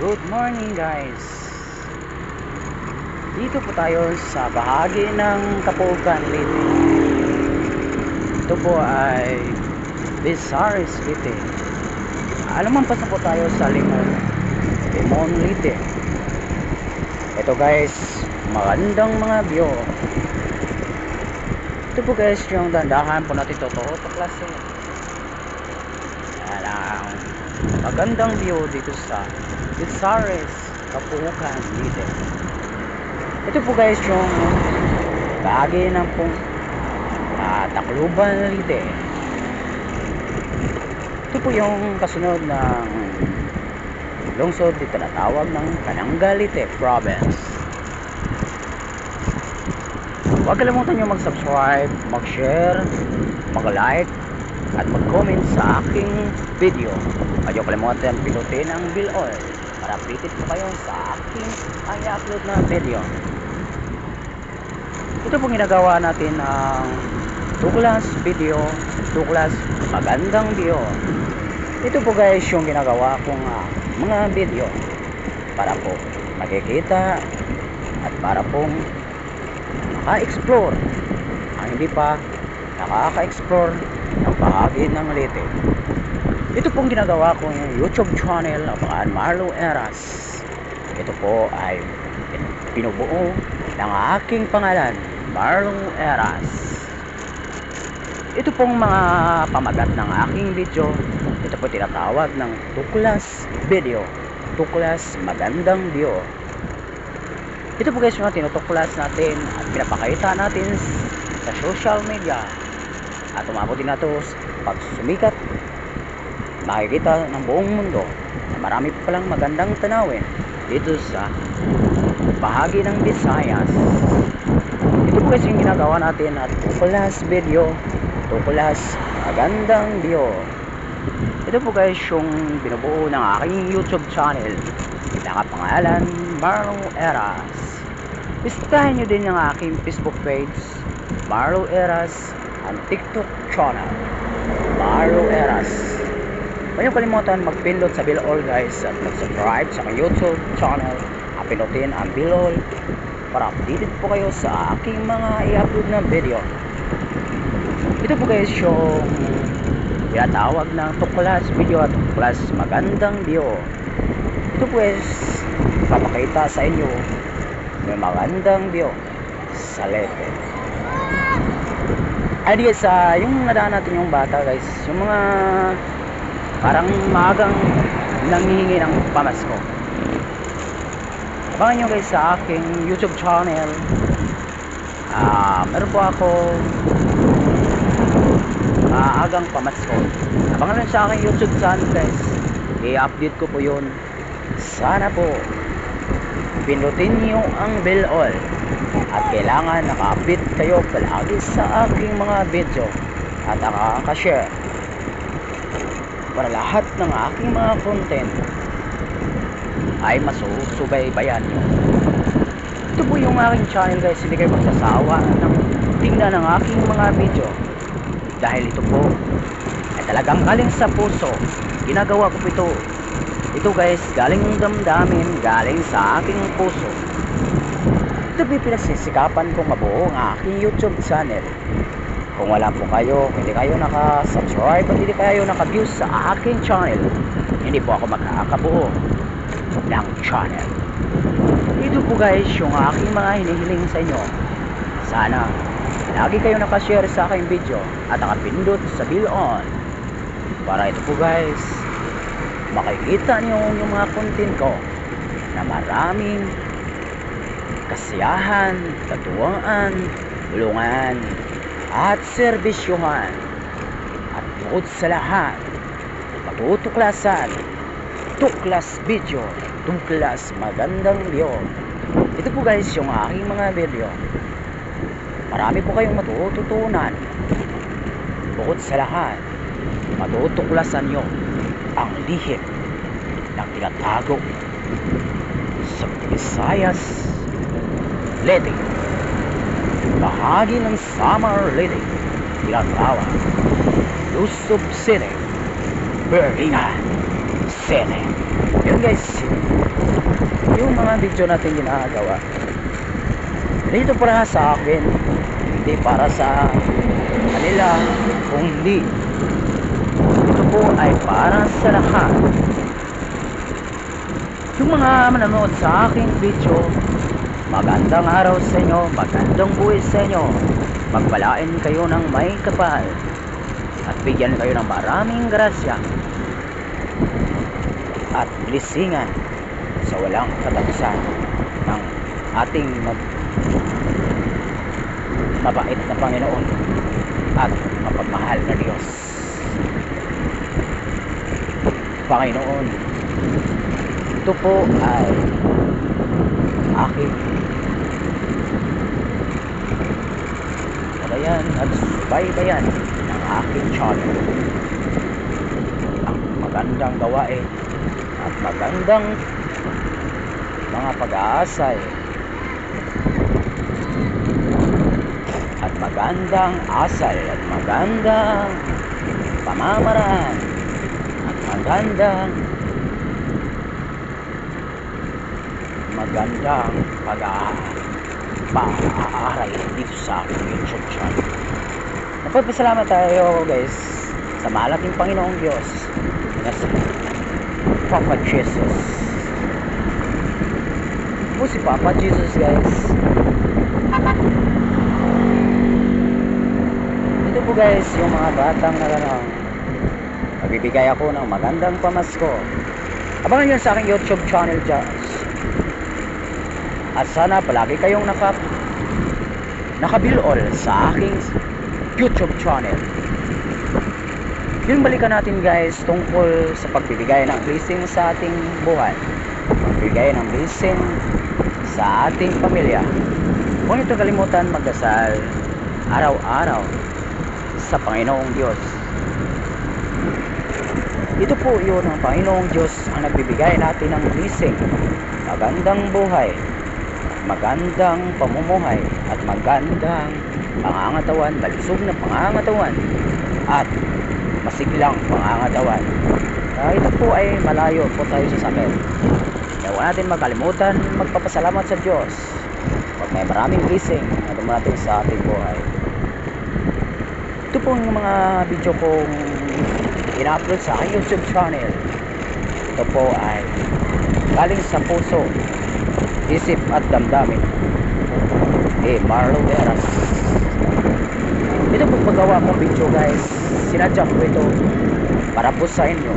Good morning guys. Dito po tayo sa bahagi ng Kapugan, Leyte. Ito po ay Visaris, Leyte. Alaman pa po tayo sa Limon, Leyte. Ito guys, magandang mga view. Ito po guys yung dandahan po natin totoo to klase. Alang magandang view dito sa Visaris, Kapugan, Leyte. Ito po guys yung bahagi ng pong Tacloban, Leyte. Ito po yung kasunod ng lungsod dito na tawag ng Cananga, Leyte Province. Huwag kalimutan nyo mag-subscribe, mag-share, mag-like at mag-comment sa aking video. Huwag nyo kalimutan pinutin ang bell all para updated po kayo sa aking i-upload na video. Ito pong ginagawa natin ang tuklas video, tuklas magandang video. Ito po guys yung ginagawa kong mga video para po makikita at para pong maka-explore ang hindi pa nakaka-explore ng bahagi ng Leyte. Ito pong ginagawa kong YouTube channel ang Marlo Eras. Ito po ay pinubuo ng aking pangalan, Marlo Eras. Ito pong mga pamagat ng aking video, ito po tinatawag ng tuklas video, tuklas magandang video. Ito po guys yung tinutuklas natin at pinapakita natin sa social media at umabot din nato pag sumikat, makikita ng buong mundo na marami pa palang magandang tanawin dito sa bahagi ng Visayas. Ito po guys yung ginagawa natin at tuklas video, tuklas magandang video. Ito po guys yung binubuo ng aking YouTube channel, nakapangalan Marlo Eras. Bisitahin nyo din yung aking Facebook page, Marlo Eras, ang TikTok channel, Marlo Eras. Huwag nyo kalimutan magpindot sa bell all guys at mag-subscribe sa aking YouTube channel at pinutin ang bell all para updated po kayo sa aking mga i-upload na video. Ito po guys yung tinatawag ng tuklas video at tuklas magandang video. Ito po guys papakita sa inyo may magandang view sa Leyte. Ay guys, yung nadaan natin yung bata guys, yung mga parang magang nanghihingi ng pamasko. Abangan nyo guys sa aking YouTube channel. Meron po ako agang pamasko. Abangan nyo sa aking YouTube channel guys, i-update ko po yun. Sana po pinutin nyo ang bell all at kailangan naka-update kayo palagi sa aking mga video at nakaka-share para lahat ng aking mga content ay masusubaybayan nyo. Ito po yung aking channel guys, hindi kayo magsasawa ng tingnan ng aking mga video dahil ito po ay talagang galing sa puso. Ginagawa ko po ito guys, galing ng damdamin, galing sa aking puso. Ito po pinagsisikapan kong mabuo ang aking YouTube channel. Kung wala po kayo, hindi kayo naka-subscribe at hindi kayo naka-view sa aking channel, hindi po ako makakabuo ng channel. Ito po guys yung aking mga hinihiling sa inyo. Sana lagi kayo nakashare sa aking video at nakapindot sa bell on para ito po guys makikita nyo yung mga content ko na maraming kasiyahan, katuwaan, tulungan at serbisyuhan. At bukod sa lahat, patutuklasan, tuklas video, tuklas magandang video. Ito po guys yung aking mga video. Marami po kayong matututunan. Bukod sa lahat, matutuklasan nyo ang lihim ng tinatago sa Visayas, Leyte, bahagi ng Samar, Leyte, tinatawag Lusob City, Beringan City. Yun guys, yung mga video natin ginagawa dito para sa akin, hindi para sa kanila, kundi ito po ay para sa lahat. Yung mga manonood sa aking video, magandang araw sa inyo, magandang buhay sa inyo, magpalain kayo ng may kapal at bigyan kayo ng maraming grasya at blessingan sa walang katapusan ng ating mabait na Panginoon at mapagmahal na Diyos. Panginoon, ito po ay aking sabayan at subaybayan ng aking channel. Ang magandang gawain at magandang mga pag-aasal at magandang asal at magandang pamamaraan at magandang pag-aaral dito sa YouTube channel. Nagpapasalamat tayo guys sa malaking Panginoong Diyos na si Papa Jesus. Po si Papa Jesus guys. Ito po guys yung mga batang naranang magbibigay ako ng magandang pamasko. Abangan nyo sa aking YouTube channel dyan. At sana palagi kayong nakabilol sa aking YouTube channel. Yung balikan natin guys tungkol sa pagbibigay ng blessing sa ating buhay, pagbibigay ng blessing sa ating pamilya. Huwag niyo kalimutan magdasal araw-araw sa Panginoong Diyos. Ito po yun ang Panginoong Diyos ang nagbibigay natin ng blessing, magandang buhay, magandang pamumuhay at magandang pangangatawan, malusog na pangangatawan at masiglang pangangatawan. Ito po ay malayo po tayo sa sakit. Kaya huwag natin makalimutan magpapasalamat sa Diyos pag may maraming blessing na dumating sa ating buhay. Ito po yung mga video kong ina-upload sa aking YouTube channel. Ito po ay galing sa puso, isip at damdamin ni Marlo Veras. Ito po paggawa kong video guys, sinadya ko ito para po sa inyo.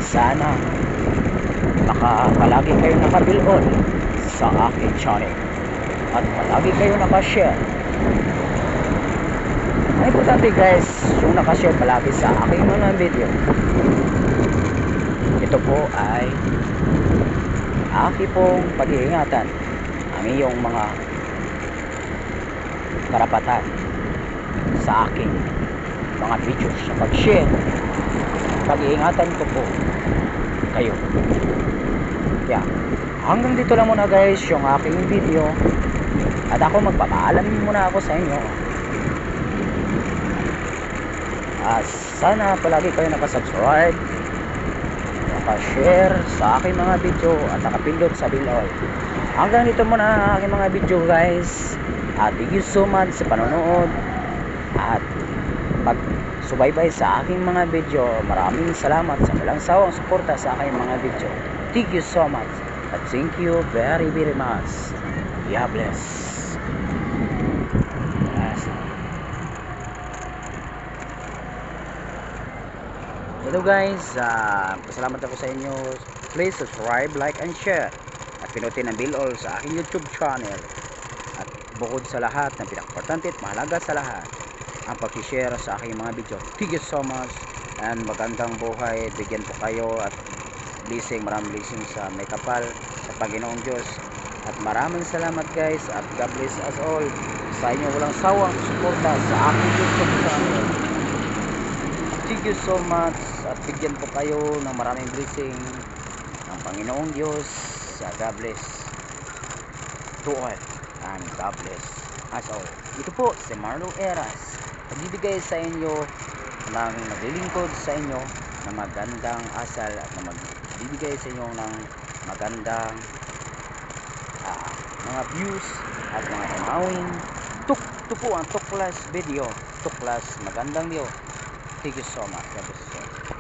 Sana palagi kayo nakabilon sa aking channel at palagi kayo nakashare. Ang importante guys, yung nakashare palagi sa aking mga video. Ito po ay aking pong pag-iingatan ang iyong mga karapatan sa aking mga videos sa pag-share. Pag-iingatan ko po kayo. Kaya hanggang dito lang muna guys yung aking video at ako magpapaalam muna ako sa inyo. Sana palagi kayo nakasubscribe, nakashare sa aking mga video at nakapindot sa bell. Hanggang dito muna ang aking mga video guys, at thank you so much sa panonood at pagsubaybay sa aking mga video. Maraming salamat sa walang sawang suporta sa aking mga video. Thank you so much at thank you very very much. God bless. Hello guys, pasalamat ako sa inyo. Please subscribe, like and share at pinutin ang bell all sa aking YouTube channel. At bukod sa lahat, ng pinaka-importante at mahalaga sa lahat, ang pag-share sa aking mga video. Thank you so much and magandang buhay. Bigyan po kayo at blessing, maraming blessing sa may kapal sa Panginoong Diyos. At maraming salamat guys at God bless us all sa inyo walang sawang suporta sa aking YouTube channel. Thank you so much at bigyan po kayo ng maraming blessing ng Panginoong Diyos. God bless to all and God bless us all. Ito po si Marlo Veras, nagbibigay sa inyo ng naglilingkod sa inyo na magandang asal at na bibigay sa inyo ng magandang mga views at mga tanawin. Ito po ang Tuklas video. Tuklas magandang video. Thank you so much. God bless you.